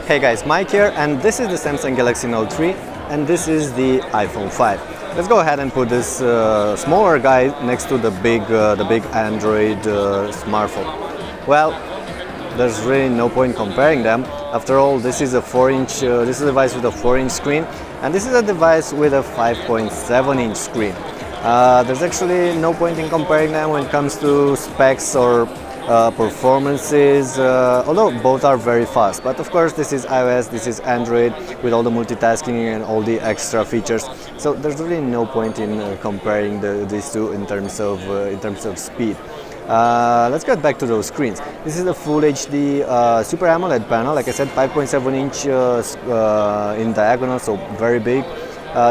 Hey guys, Mike here, and this is the Samsung Galaxy Note 3 and this is the iPhone 5. Let's go ahead and put this smaller guy next to the big Android smartphone. Well, there's really no point comparing them. After all, this is a 4-inch this is a device with a 4-inch screen, and this is a device with a 5.7-inch screen. There's actually no point in comparing them when it comes to specs or performances, although both are very fast. But of course, this is iOS, this is Android with all the multitasking and all the extra features. So there's really no point in comparing these two in terms of speed. Let's get back to those screens. This is a Full HD Super AMOLED panel. Like I said, 5.7-inch in diagonal, so very big.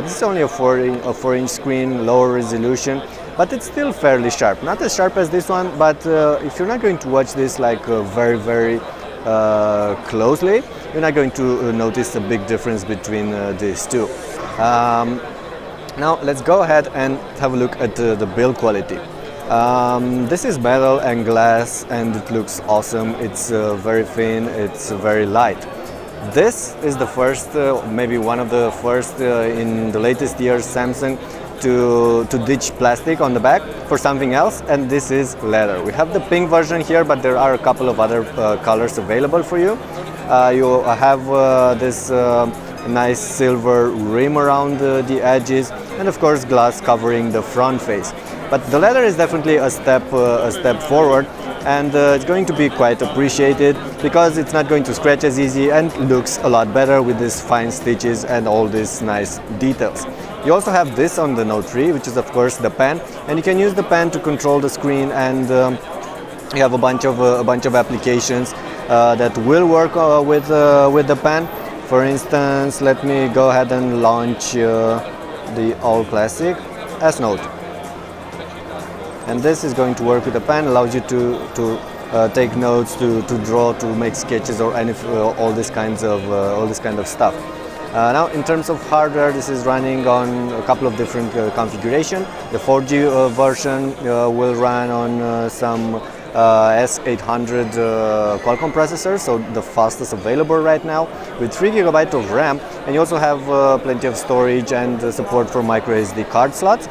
This is only a 4-inch screen, lower resolution, but it's still fairly sharp. Not as sharp as this one, but if you're not going to watch this like very closely, you're not going to notice a big difference between these two. Now let's go ahead and have a look at the build quality. This is metal and glass, and it looks awesome. It's very thin, it's very light. This is the first, maybe one of the first in the latest years Samsung to ditch plastic on the back for something else, and this is leather. We have the pink version here, but there are a couple of other colors available for you. You have this nice silver rim around the edges, and of course glass covering the front face. But the leather is definitely a step forward, and it's going to be quite appreciated because it's not going to scratch as easy and looks a lot better with these fine stitches and all these nice details. You also have this on the Note 3, which is of course the pen, and you can use the pen to control the screen, and you have a bunch of applications that will work with the pen. For instance, let me go ahead and launch the All Classic S Note. And this is going to work with the pen, allows you to take notes, to draw, to make sketches, or all this kind of stuff. Now, in terms of hardware, this is running on a couple of different configurations. The 4G version will run on some S800 Qualcomm processor, so the fastest available right now, with 3 GB of RAM, and you also have plenty of storage and support for microSD card slots.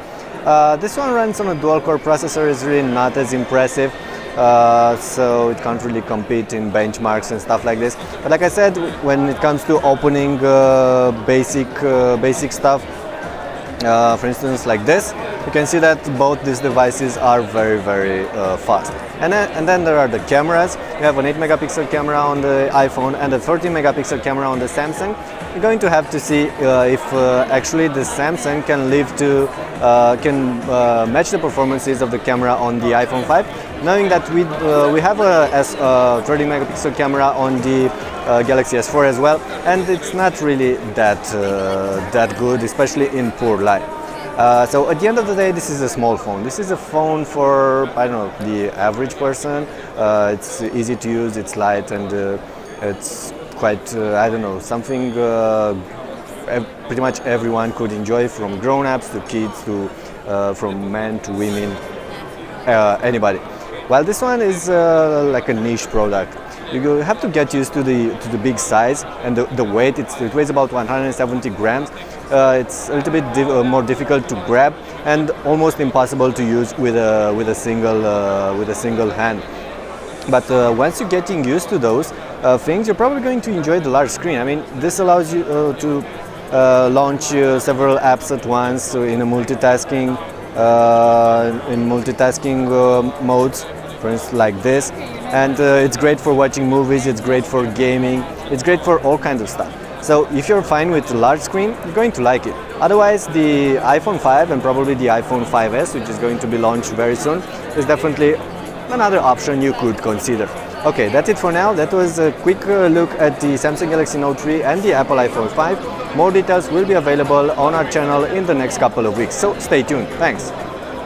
This one runs on a dual-core processor, is really not as impressive, so it can't really compete in benchmarks and stuff like this. But like I said, when it comes to opening basic stuff, for instance like this, you can see that both these devices are very fast. And then there are the cameras. You have an 8-megapixel camera on the iPhone and a 13-megapixel camera on the Samsung. You're going to have to see if actually the Samsung can match the performances of the camera on the iPhone 5, knowing that we have a 30-megapixel camera on the Galaxy S4 as well, and it's not really that good, especially in poor light. So at the end of the day, this is a small phone. This is a phone for, I don't know, the average person. It's easy to use, it's light, and it's quite, I don't know, something pretty much everyone could enjoy, from grown-ups to kids to from men to women, anybody. While this one is like a niche product. You have to get used to the big size and the weight. It weighs about 170 grams. It's a little bit more difficult to grab and almost impossible to use with a single hand. But once you're getting used to those things, you're probably going to enjoy the large screen. I mean, this allows you to launch several apps at once in a multitasking modes, for instance, like this. And it's great for watching movies, it's great for gaming, it's great for all kinds of stuff. So if you're fine with the large screen, you're going to like it. Otherwise, the iPhone 5 and probably the iPhone 5s, which is going to be launched very soon, is definitely another option you could consider. Okay, that's it for now. That was a quick look at the Samsung Galaxy Note 3 and the Apple iPhone 5. More details will be available on our channel in the next couple of weeks, so stay tuned. Thanks.